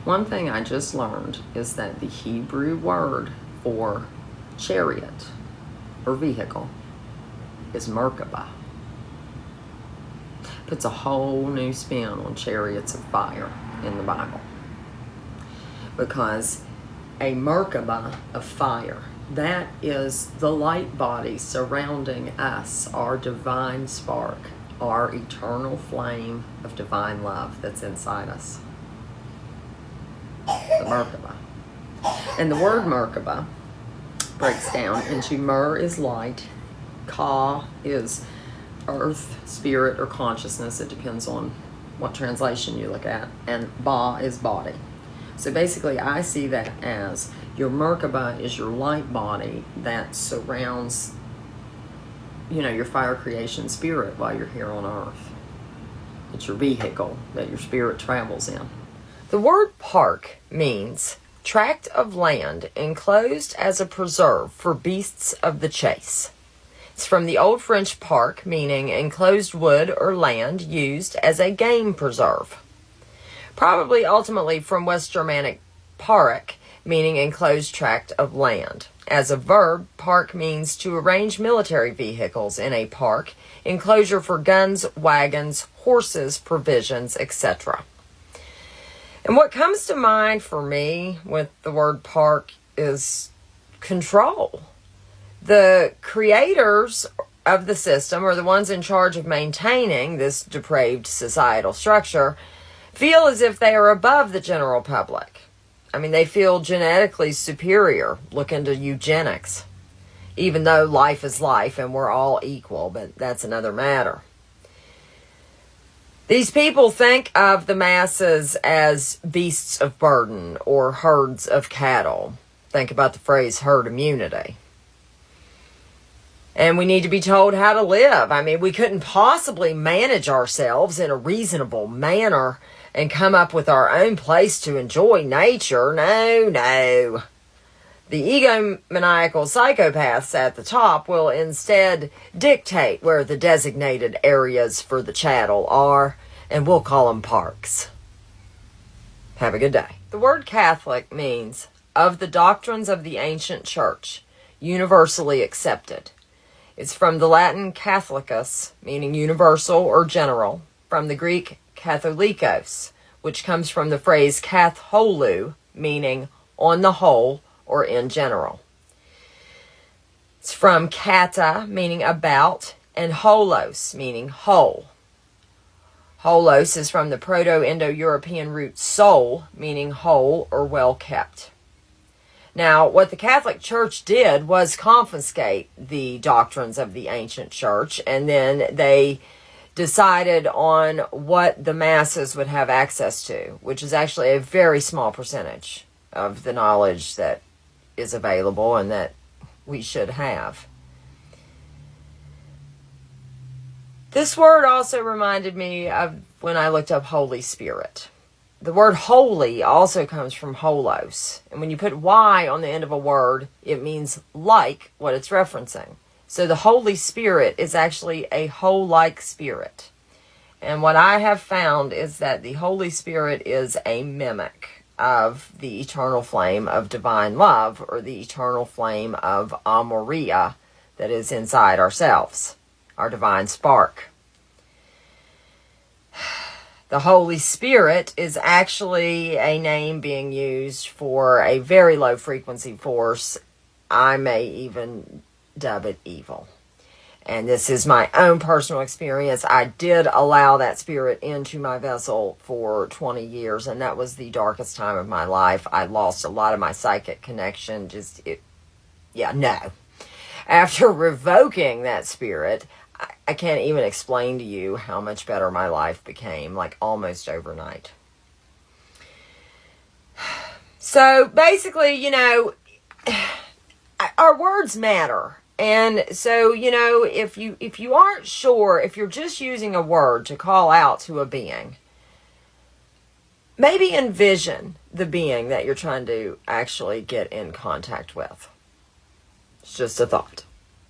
One thing I just learned is that the Hebrew word for chariot or vehicle is Merkabah. Puts a whole new spin on chariots of fire in the Bible. Because a Merkabah of fire, that is the light body surrounding us, our divine spark, our eternal flame of divine love that's inside us. The Merkabah. And the word Merkabah breaks down into Mer is light, Ka is earth, spirit, or consciousness. It depends on what translation you look at. And Ba is body. So basically, I see that as your Merkabah is your light body that surrounds, your fire creation spirit while you're here on earth. It's your vehicle that your spirit travels in. The word park means tract of land enclosed as a preserve for beasts of the chase. It's from the Old French park, meaning enclosed wood or land used as a game preserve. Probably ultimately from West Germanic park, meaning enclosed tract of land. As a verb, park means to arrange military vehicles in a park, enclosure for guns, wagons, horses, provisions, etc. And what comes to mind for me with the word park is control. The creators of the system, or the ones in charge of maintaining this depraved societal structure, feel as if they are above the general public. I mean, they feel genetically superior. Look into eugenics. Even though life is life and we're all equal, but that's another matter. These people think of the masses as beasts of burden or herds of cattle. Think about the phrase herd immunity. And we need to be told how to live. I mean, we couldn't possibly manage ourselves in a reasonable manner and come up with our own place to enjoy nature. No. The egomaniacal psychopaths at the top will instead dictate where the designated areas for the chattel are, and we'll call them parks. Have a good day. The word Catholic means of the doctrines of the ancient church, universally accepted. It's from the Latin Catholicus, meaning universal or general, from the Greek katholikos, which comes from the phrase katholou, meaning on the whole or in general. It's from kata, meaning about, and holos, meaning whole. Holos is from the Proto-Indo-European root sol, meaning whole or well kept. Now, what the Catholic Church did was confiscate the doctrines of the ancient church, and then they decided on what the masses would have access to, which is actually a very small percentage of the knowledge that is available and that we should have. This word also reminded me of when I looked up Holy Spirit. The word holy also comes from holos. And when you put Y on the end of a word, it means like what it's referencing. So the Holy Spirit is actually a whole-like spirit. And what I have found is that the Holy Spirit is a mimic of the eternal flame of divine love, or the eternal flame of amoria that is inside ourselves, our divine spark. The Holy Spirit is actually a name being used for a very low frequency force. I may even dub it evil. And this is my own personal experience. I did allow that spirit into my vessel for 20 years, and that was the darkest time of my life. I lost a lot of my psychic connection. No. After revoking that spirit, I can't even explain to you how much better my life became, like almost overnight. So basically, our words matter. And so, if you aren't sure, if you're just using a word to call out to a being, maybe envision the being that you're trying to actually get in contact with. It's just a thought.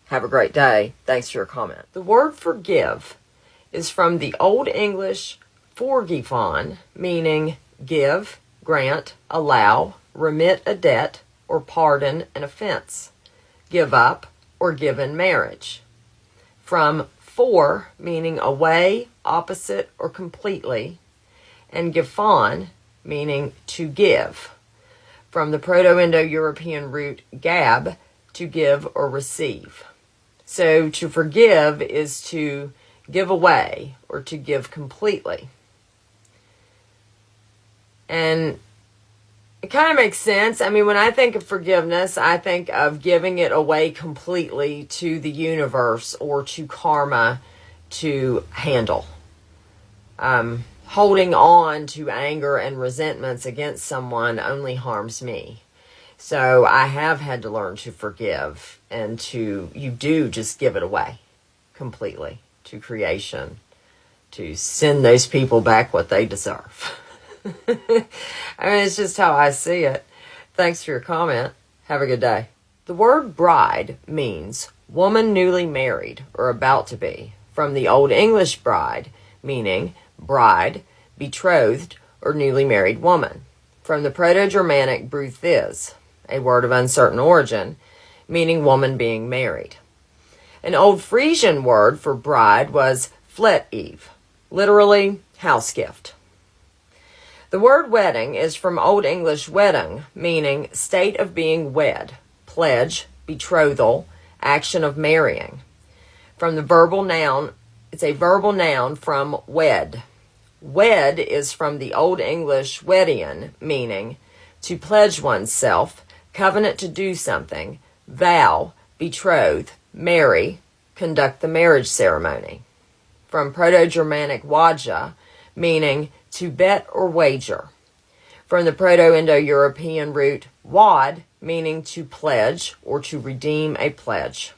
Have a great day. Thanks for your comment. The word forgive is from the Old English forgifon, meaning give, grant, allow, remit a debt, or pardon an offense. Give up or give in marriage. From for, meaning away, opposite, or completely, and giphon, meaning to give. From the Proto-Indo-European root gab, to give or receive. So to forgive is to give away or to give completely. And it kind of makes sense. I mean, when I think of forgiveness, I think of giving it away completely to the universe or to karma to handle. Holding on to anger and resentments against someone only harms me. So I have had to learn to forgive and you do just give it away completely to creation, to send those people back what they deserve. I mean, it's just how I see it. Thanks for your comment. Have a good day. The word bride means woman newly married or about to be, from the Old English bride, meaning bride, betrothed, or newly married woman. From the Proto-Germanic bruthiz, a word of uncertain origin, meaning woman being married. An Old Frisian word for bride was flet-eve, literally house gift. The word wedding is from Old English wedding, meaning state of being wed, pledge, betrothal, action of marrying. From the verbal noun, it's a verbal noun from wed. Wed is from the Old English wedian, meaning to pledge oneself, covenant to do something, vow, betroth, marry, conduct the marriage ceremony. From Proto-Germanic waja, meaning to bet or wager. From the Proto-Indo-European root wad, meaning to pledge or to redeem a pledge.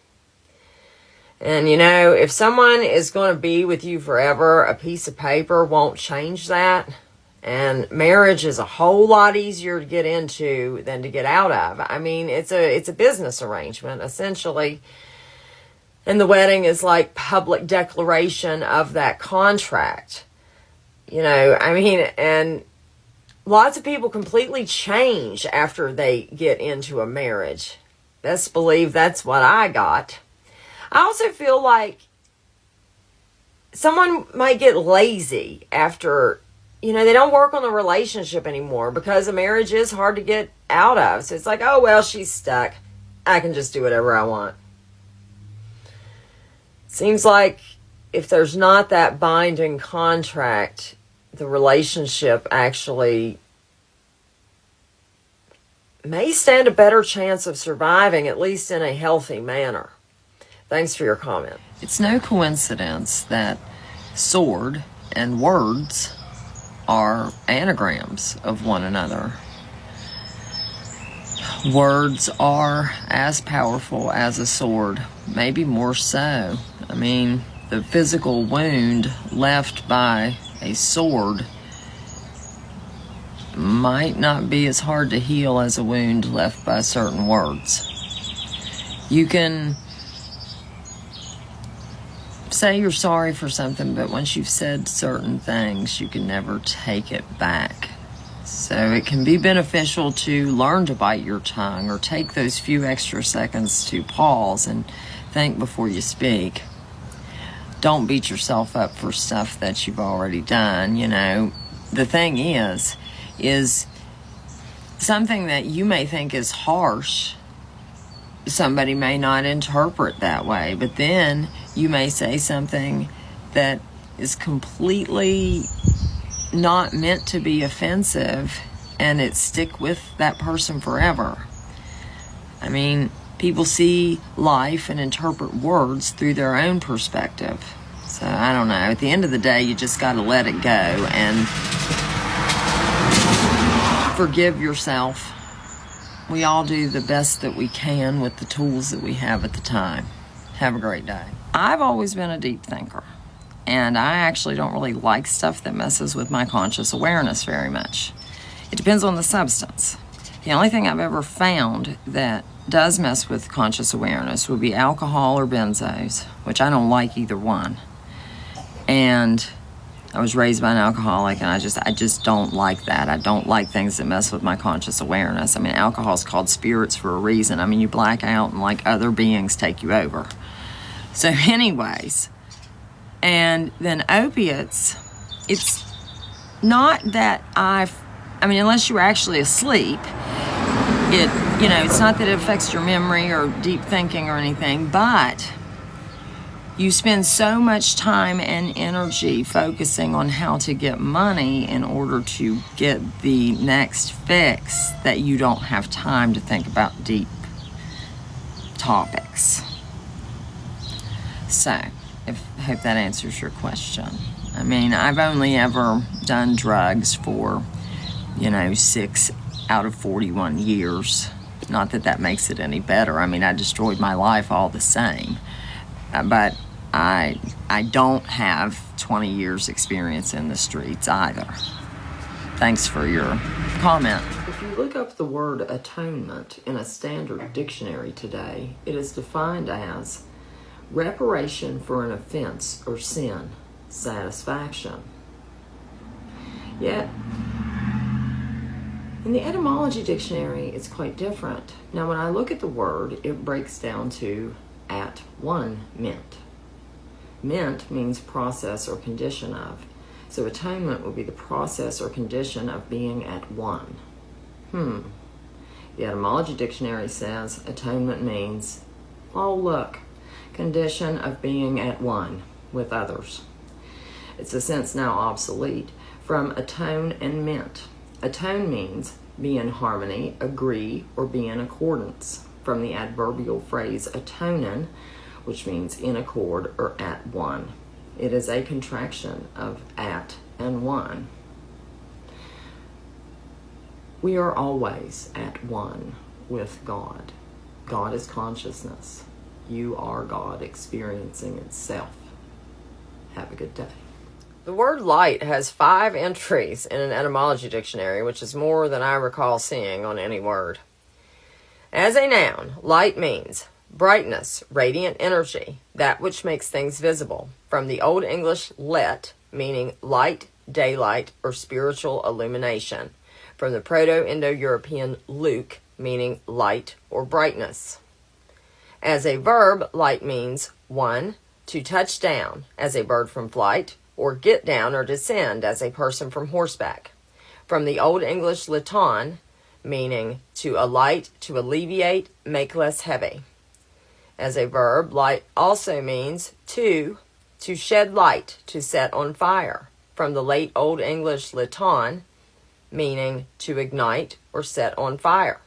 And you know, if someone is going to be with you forever, a piece of paper won't change that. And marriage is a whole lot easier to get into than to get out of. I mean, it's a business arrangement, essentially. And the wedding is like public declaration of that contract. You know, I mean, and lots of people completely change after they get into a marriage. Best believe that's what I got. I also feel like someone might get lazy after, you know, they don't work on the relationship anymore because a marriage is hard to get out of. So it's like, oh, well, she's stuck. I can just do whatever I want. Seems like if there's not that binding contract, the relationship actually may stand a better chance of surviving, at least in a healthy manner. Thanks for your comment. It's no coincidence that sword and words are anagrams of one another. Words are as powerful as a sword, maybe more so. I mean, the physical wound left by a sword might not be as hard to heal as a wound left by certain words. You can say you're sorry for something, but once you've said certain things, you can never take it back. So it can be beneficial to learn to bite your tongue or take those few extra seconds to pause and think before you speak. Don't beat yourself up for stuff that you've already done. You know, the thing is something that you may think is harsh, somebody may not interpret that way, but then you may say something that is completely not meant to be offensive and it stick with that person forever. I mean, people see life and interpret words through their own perspective. So I don't know. At the end of the day, you just got to let it go and forgive yourself. We all do the best that we can with the tools that we have at the time. Have a great day. I've always been a deep thinker, and I actually don't really like stuff that messes with my conscious awareness very much. It depends on the substance. The only thing I've ever found that does mess with conscious awareness would be alcohol or benzos, which I don't like either one. And I was raised by an alcoholic, and I just don't like that. I don't like things that mess with my conscious awareness. I mean, alcohol is called spirits for a reason. I mean, you black out and like other beings take you over. So anyways, and then opiates, it's not that I mean, unless you're actually asleep, it's not that it affects your memory or deep thinking or anything, but you spend so much time and energy focusing on how to get money in order to get the next fix that you don't have time to think about deep topics. So, I hope that answers your question. I mean, I've only ever done drugs for, 6 out of 41 years. Not that that makes it any better. I mean, I destroyed my life all the same. But I don't have 20 years experience in the streets either. Thanks for your comment. If you look up the word atonement in a standard dictionary today, it is defined as reparation for an offense or sin, satisfaction. Yet, in the etymology dictionary, it's quite different. Now, when I look at the word, it breaks down to at one mint. Mint means process or condition of. So atonement would be the process or condition of being at one. The etymology dictionary says atonement means, condition of being at one with others. It's a sense now obsolete from atone and mint. Atone means be in harmony, agree, or be in accordance, from the adverbial phrase atonen, which means in accord or at one. It is a contraction of at and one. We are always at one with God. God is consciousness. You are God experiencing itself. Have a good day. The word light has 5 entries in an etymology dictionary, which is more than I recall seeing on any word. As a noun, light means brightness, radiant energy, that which makes things visible. From the Old English let, meaning light, daylight, or spiritual illumination. From the Proto-Indo-European luk, meaning light or brightness. As a verb, light means 1. To touch down, as a bird from flight, or get down or descend, as a person from horseback. From the Old English laton, meaning to alight, to alleviate, make less heavy. As a verb, light also means to shed light, to set on fire. From the late Old English laton, meaning to ignite or set on fire.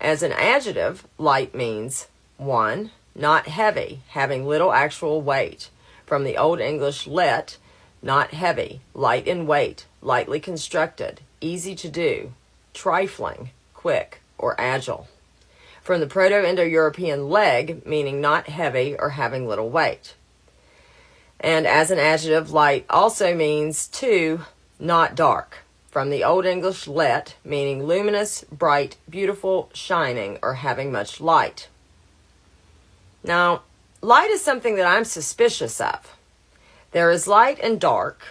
As an adjective, light means 1. Not heavy, having little actual weight. From the Old English let, not heavy, light in weight, lightly constructed, easy to do, trifling, quick, or agile. From the Proto-Indo-European leg, meaning not heavy or having little weight. And as an adjective, light also means 2, not dark. From the Old English let, meaning luminous, bright, beautiful, shining, or having much light. Now, light is something that I'm suspicious of. There is light and dark,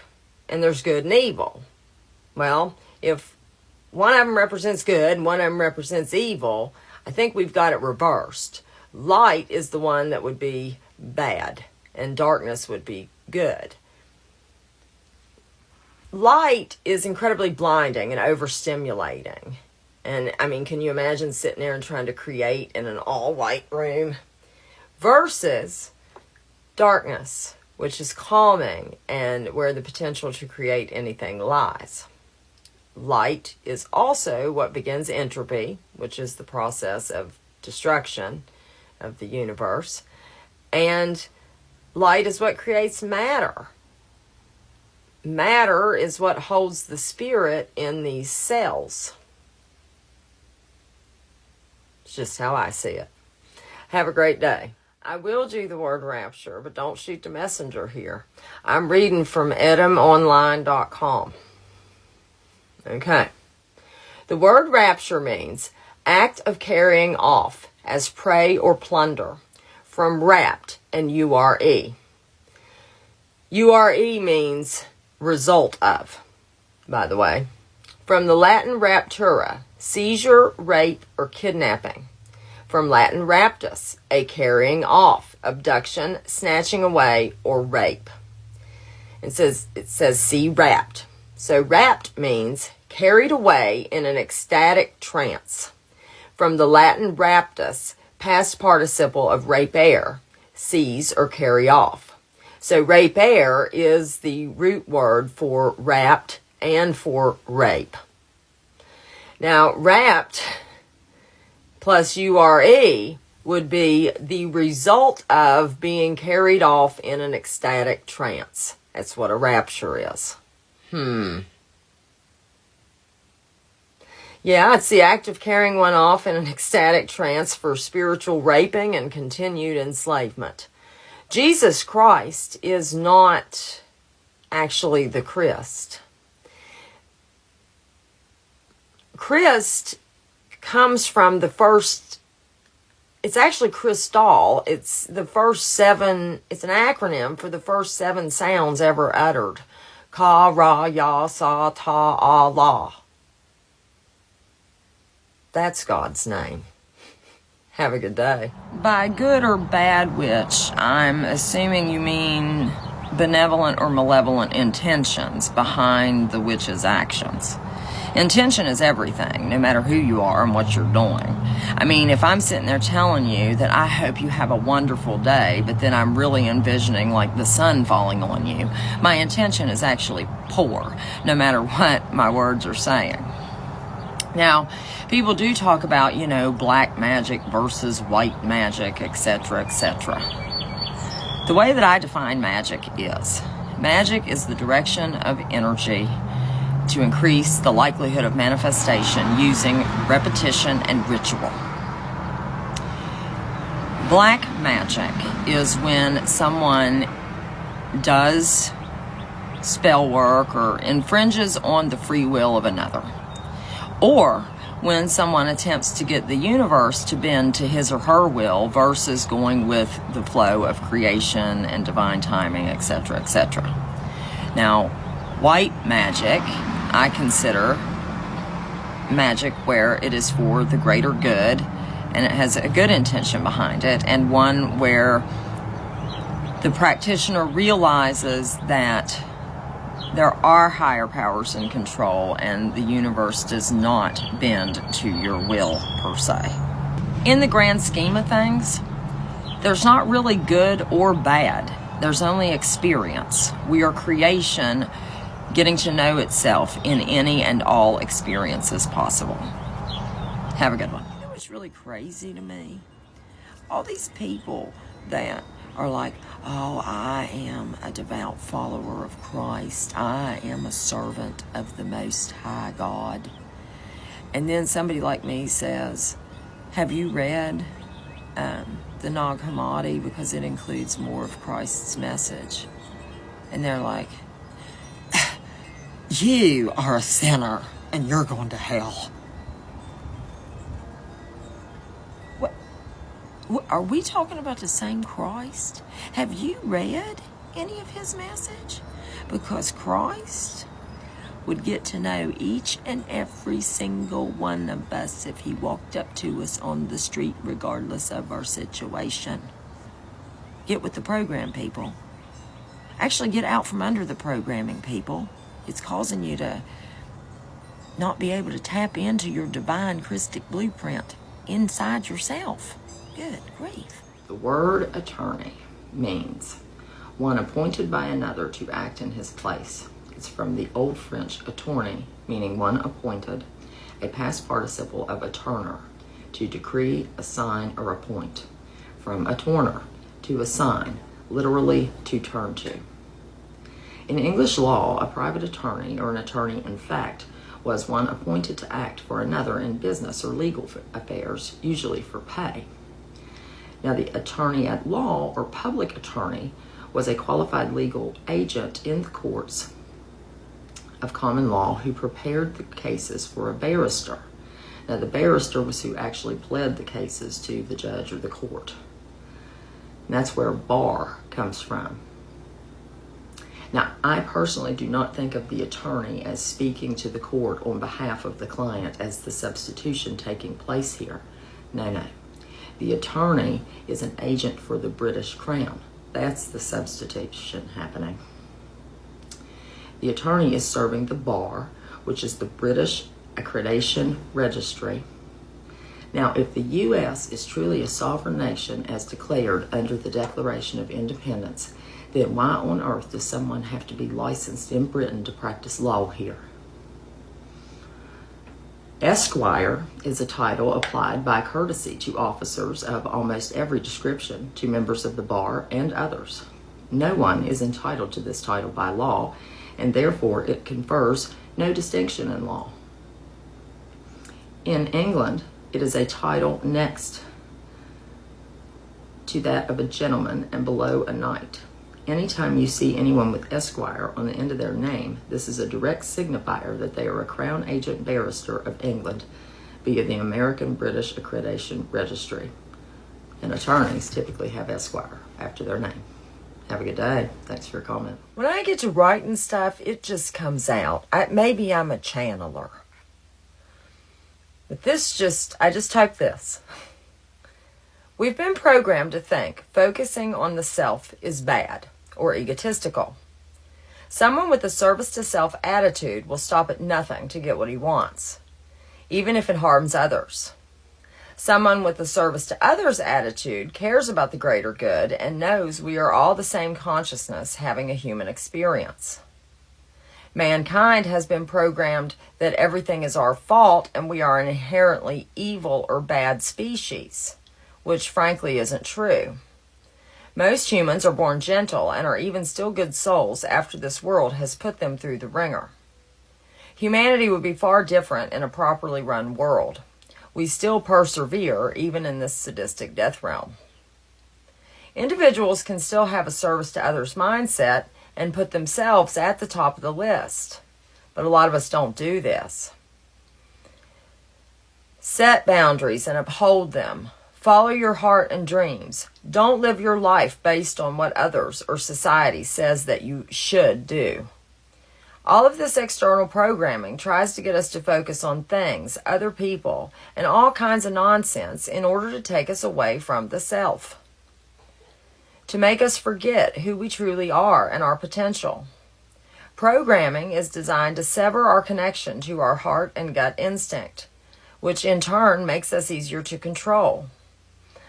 and there's good and evil. Well, if one of them represents good and one of them represents evil, I think we've got it reversed. Light is the one that would be bad, and darkness would be good. Light is incredibly blinding and overstimulating. And, I mean, can you imagine sitting there and trying to create in an all-white room? Versus darkness, which is calming and where the potential to create anything lies. Light is also what begins entropy, which is the process of destruction of the universe. And light is what creates matter. Matter is what holds the spirit in these cells. It's just how I see it. Have a great day. I will do the word rapture, but don't shoot the messenger here. I'm reading from edomonline.com. Okay. The word rapture means act of carrying off as prey or plunder. From rapt and URE. URE means result of, by the way. From the Latin raptura, seizure, rape, or kidnapping. From Latin raptus, a carrying off, abduction, snatching away, or rape. It says see rapt. So rapt means carried away in an ecstatic trance. From the Latin raptus, past participle of rapere, seize or carry off. So rapere is the root word for rapt and for rape. Now, rapt plus URE would be the result of being carried off in an ecstatic trance. That's what a rapture is. Yeah, it's the act of carrying one off in an ecstatic trance for spiritual raping and continued enslavement. Jesus Christ is not actually the Christ. Christ comes from the first, it's actually Christal. It's the first 7, it's an acronym for the first 7 sounds ever uttered. Ka, ra, ya, sa, ta, ah, la. That's God's name. Have a good day. By good or bad witch, I'm assuming you mean benevolent or malevolent intentions behind the witch's actions. Intention is everything, no matter who you are and what you're doing. I mean, if I'm sitting there telling you that I hope you have a wonderful day, but then I'm really envisioning like the sun falling on you, my intention is actually poor, no matter what my words are saying. Now, people do talk about, black magic versus white magic, etc., etc. The way that I define magic is the direction of energy to increase the likelihood of manifestation using repetition and ritual. Black magic is when someone does spell work or infringes on the free will of another. Or when someone attempts to get the universe to bend to his or her will versus going with the flow of creation and divine timing, etc., etc. Now, white magic, I consider magic where it is for the greater good and it has a good intention behind it, and one where the practitioner realizes that there are higher powers in control and the universe does not bend to your will per se. In the grand scheme of things, there's not really good or bad. There's only experience. We are creation getting to know itself in any and all experiences possible. Have a good one. You know what's really crazy to me? All these people that are like, oh, I am a devout follower of Christ. I am a servant of the Most High God. And then somebody like me says, have you read the Nag Hammadi, because it includes more of Christ's message? And they're like, you are a sinner and you're going to hell. Are we talking about the same Christ? Have you read any of his message? Because Christ would get to know each and every single one of us if he walked up to us on the street, regardless of our situation. Get with the program, people. Actually, get out from under the programming, people. It's causing you to not be able to tap into your divine Christic blueprint inside yourself. Good grief. The word attorney means one appointed by another to act in his place. It's from the Old French attorney, meaning one appointed, a past participle of attorner, to decree, assign, or appoint. From attorner, to assign, literally to turn to. In English law, a private attorney, or an attorney in fact, was one appointed to act for another in business or legal affairs, usually for pay. Now, the attorney at law, or public attorney, was a qualified legal agent in the courts of common law who prepared the cases for a barrister. Now, the barrister was who actually pled the cases to the judge or the court. And that's where bar comes from. Now, I personally do not think of the attorney as speaking to the court on behalf of the client as the substitution taking place here. No, no. The attorney is an agent for the British Crown. That's the substitution happening. The attorney is serving the bar, which is the British Accreditation Registry. Now, if the U.S. is truly a sovereign nation as declared under the Declaration of Independence, then why on earth does someone have to be licensed in Britain to practice law here? Esquire is a title applied by courtesy to officers of almost every description, to members of the bar and others. No one is entitled to this title by law, and therefore it confers no distinction in law. In England, it is a title next to that of a gentleman and below a knight. Anytime you see anyone with Esquire on the end of their name, this is a direct signifier that they are a Crown Agent Barrister of England via the American British Accreditation Registry. And attorneys typically have Esquire after their name. Have a good day. Thanks for your comment. When I get to writing stuff, it just comes out. Maybe I'm a channeler. But I just typed this. We've been programmed to think focusing on the self is bad or egotistical. Someone with a service to self attitude will stop at nothing to get what he wants, even if it harms others. Someone with a service to others attitude cares about the greater good and knows we are all the same consciousness having a human experience. Mankind has been programmed that everything is our fault and we are an inherently evil or bad species, which frankly isn't true. Most humans are born gentle and are even still good souls after this world has put them through the ringer. Humanity would be far different in a properly run world. We still persevere even in this sadistic death realm. Individuals can still have a service to others mindset and put themselves at the top of the list, but a lot of us don't do this. Set boundaries and uphold them. Follow your heart and dreams. Don't live your life based on what others or society says that you should do. All of this external programming tries to get us to focus on things, other people, and all kinds of nonsense in order to take us away from the self. To make us forget who we truly are and our potential. Programming is designed to sever our connection to our heart and gut instinct, which in turn makes us easier to control.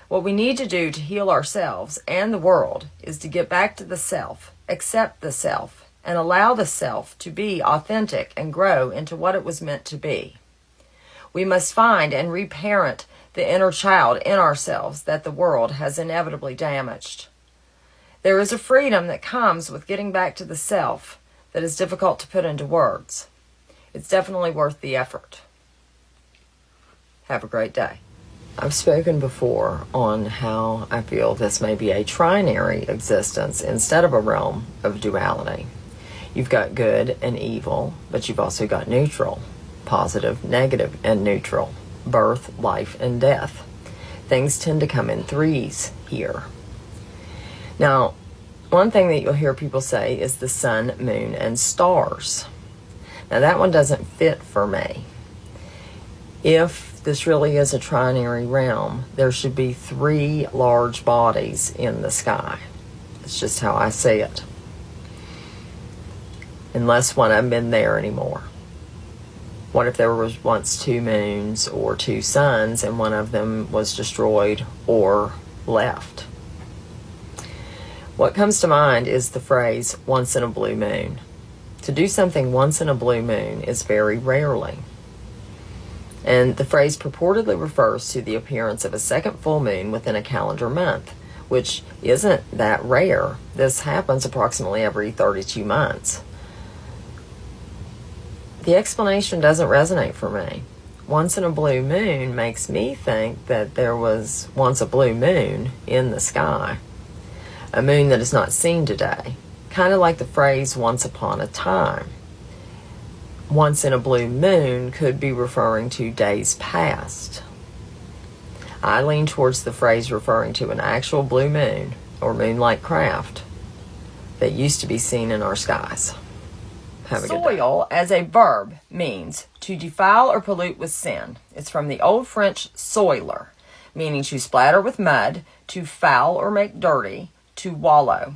What we need to do to heal ourselves and the world is to get back to the self, accept the self, and allow the self to be authentic and grow into what it was meant to be. We must find and reparent the inner child in ourselves that the world has inevitably damaged. There is a freedom that comes with getting back to the self that is difficult to put into words. It's definitely worth the effort. Have a great day. I've spoken before on how I feel this may be a trinary existence instead of a realm of duality. You've got good and evil, but you've also got neutral, positive, negative, and neutral, birth, life, and death. Things tend to come in threes here. Now, one thing that you'll hear people say is the sun, moon, and stars. Now, that one doesn't fit for me. If this really is a trinary realm, there should be three large bodies in the sky. It's just how I see it. Unless one of them been there anymore. What if there was once two moons or two suns and one of them was destroyed or left? What comes to mind is the phrase, once in a blue moon. To do something once in a blue moon is very rarely. And the phrase purportedly refers to the appearance of a second full moon within a calendar month, which isn't that rare. This happens approximately every 32 months. The explanation doesn't resonate for me. Once in a blue moon makes me think that there was once a blue moon in the sky. A moon that is not seen today. Kind of like the phrase once upon a time. Once in a blue moon could be referring to days past. I lean towards the phrase referring to an actual blue moon or moonlight craft. that used to be seen in our skies. Have a good day. Soil as a verb means to defile or pollute with sin. It's from the Old French soiler, meaning to splatter with mud, to foul or make dirty, to wallow.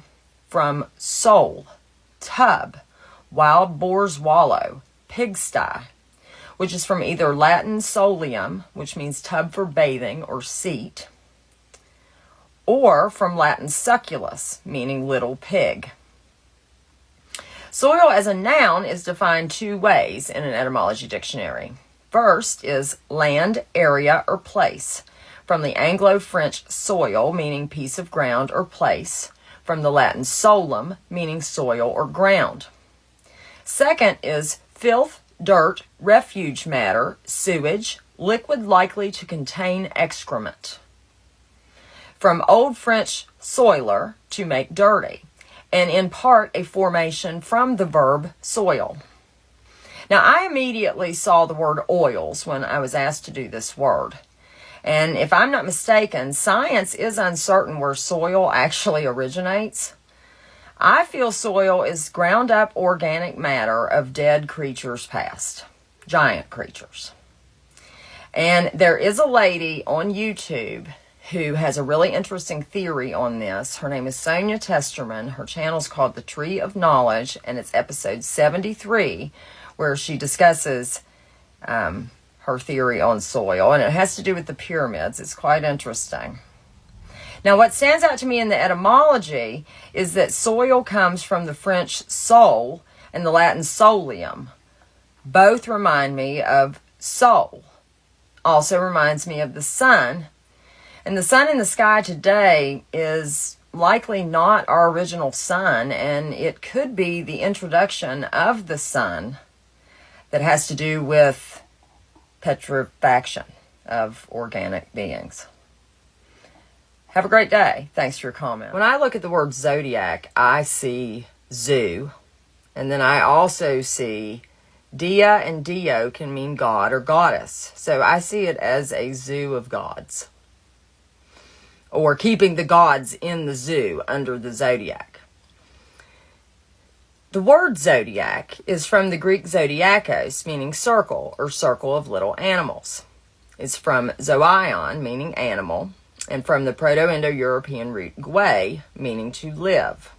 From sole, tub, wild boar's wallow, pigsty, which is from either Latin solium, which means tub for bathing or seat, or from Latin succulus, meaning little pig. Soil as a noun is defined two ways in an etymology dictionary. First is land, area, or place, from the Anglo-French soil, meaning piece of ground or place, from the Latin solum, meaning soil or ground. Second is filth, dirt, refuge matter, sewage, liquid likely to contain excrement. From Old French soiler, to make dirty, and in part a formation from the verb soil. Now, I immediately saw the word oils when I was asked to do this word. And if I'm not mistaken, science is uncertain where soil actually originates. I feel soil is ground up organic matter of dead creatures past, giant creatures. And there is a lady on YouTube who has a really interesting theory on this. Her name is Sonia Testerman. Her channel is called The Tree of Knowledge, and it's episode 73, where she discusses her theory on soil, and it has to do with the pyramids. It's quite interesting. Now, what stands out to me in the etymology is that soil comes from the French sol and the Latin solium. Both remind me of sol. Also reminds me of the sun. And the sun in the sky today is likely not our original sun, and it could be the introduction of the sun that has to do with petrifaction of organic beings. Have a great day. Thanks for your comment. When I look at the word zodiac, I see zoo, and then I also see dia and dio can mean god or goddess. So I see it as a zoo of gods, or keeping the gods in the zoo under the zodiac. The word zodiac is from the Greek zodiakos, meaning circle or circle of little animals. It's from zoion, meaning animal, and from the Proto-Indo-European root gwe, meaning to live.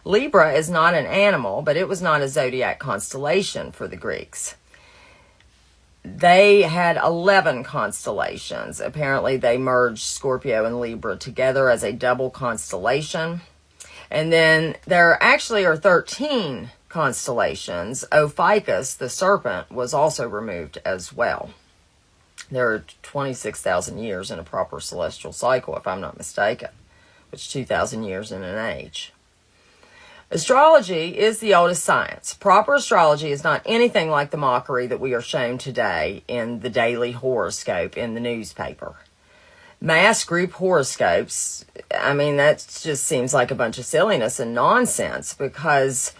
Libra is not an animal, but it was not a zodiac constellation for the Greeks. They had 11 constellations. Apparently, they merged Scorpio and Libra together as a double constellation. And then there actually are 13 constellations. Ophiuchus, the serpent, was also removed as well. There are 26,000 years in a proper celestial cycle, if I'm not mistaken, which is 2,000 years in an age. Astrology is the oldest science. Proper astrology is not anything like the mockery that we are shown today in the daily horoscope in the newspaper. Mass group horoscopes, I mean, that just seems like a bunch of silliness and nonsense, because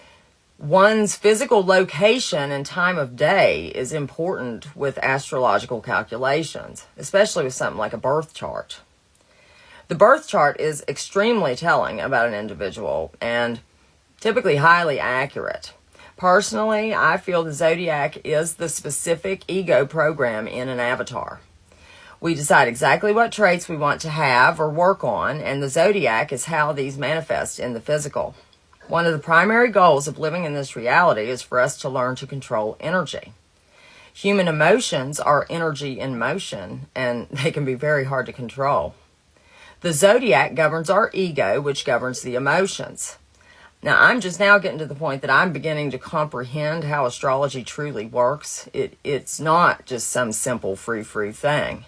one's physical location and time of day is important with astrological calculations, especially with something like a birth chart. The birth chart is extremely telling about an individual and typically highly accurate. Personally, I feel the zodiac is the specific ego program in an avatar. We decide exactly what traits we want to have or work on, and the zodiac is how these manifest in the physical. One of the primary goals of living in this reality is for us to learn to control energy. Human emotions are energy in motion, and they can be very hard to control. The zodiac governs our ego, which governs the emotions. Now, I'm just now getting to the point that I'm beginning to comprehend how astrology truly works. It's not just some simple frou-frou thing.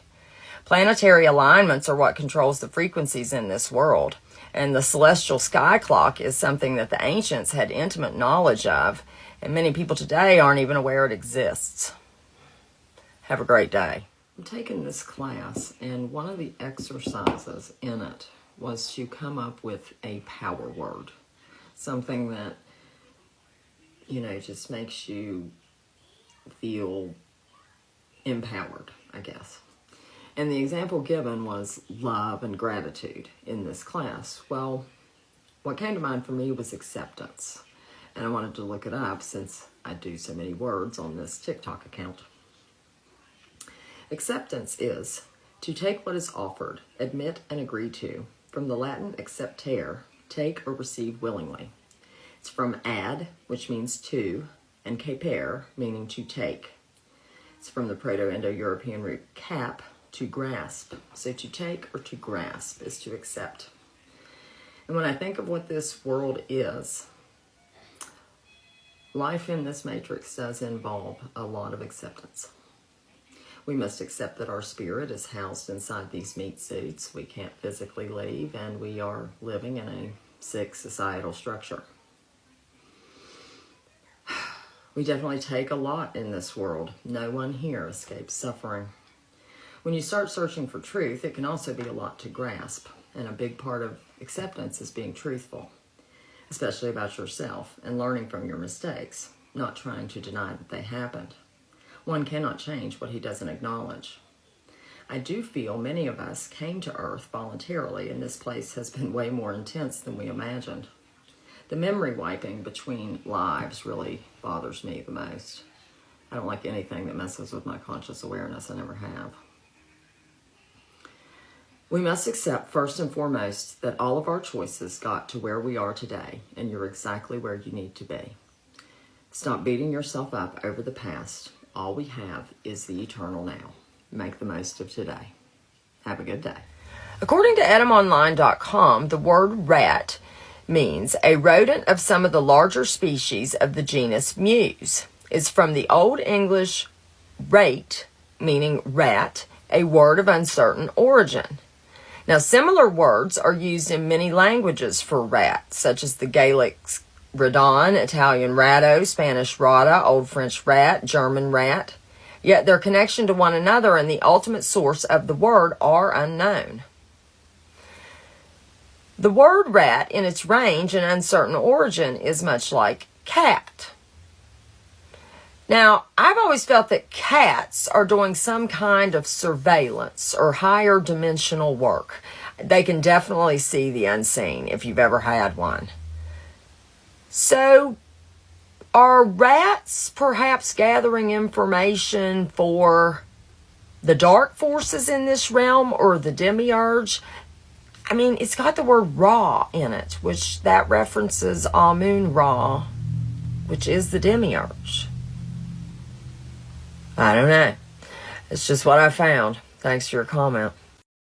Planetary alignments are what controls the frequencies in this world, and the celestial sky clock is something that the ancients had intimate knowledge of, and many people today aren't even aware it exists. Have a great day. I'm taking this class, and one of the exercises in it was to come up with a power word. Something that, just makes you feel empowered, I guess. And the example given was love and gratitude in this class. Well, What came to mind for me was acceptance. And I wanted to look it up since I do so many words on this TikTok account. Acceptance is to take what is offered, admit and agree to. From the Latin acceptere, take or receive willingly. It's from ad, which means to, and capere, meaning to take. It's from the Proto-Indo-European root cap, to grasp. So to take or to grasp is to accept. And when I think of what this world is, life in this matrix does involve a lot of acceptance. We must accept that our spirit is housed inside these meat suits. We can't physically leave, and we are living in a sick societal structure. We definitely take a lot in this world. No one here escapes suffering. When you start searching for truth, it can also be a lot to grasp, and a big part of acceptance is being truthful, especially about yourself, and learning from your mistakes, not trying to deny that they happened. One cannot change what he doesn't acknowledge. I do feel many of us came to Earth voluntarily, and this place has been way more intense than we imagined. The memory wiping between lives really bothers me the most. I don't like anything that messes with my conscious awareness. I never have. We must accept first and foremost that all of our choices got to where we are today, and you're exactly where you need to be. Stop beating yourself up over the past. All we have is the eternal now. Make the most of today. Have a good day. According to etymonline.com, the word rat means a rodent of some of the larger species of the genus Mus. Is from the Old English rate, meaning rat, a word of uncertain origin. Now, similar words are used in many languages for rat, such as the Gaelic radon, Italian ratto, Spanish rata, Old French rat, German rat. Yet their connection to one another and the ultimate source of the word are unknown. The word rat, in its range and uncertain origin, is much like cat. Now, I've always felt that cats are doing some kind of surveillance or higher dimensional work. They can definitely see the unseen if you've ever had one. So, are rats perhaps gathering information for the dark forces in this realm or the demiurge? I mean, it's got the word Ra in it, which that references Amun-Ra, which is the demiurge. I don't know. It's just what I found. Thanks for your comment.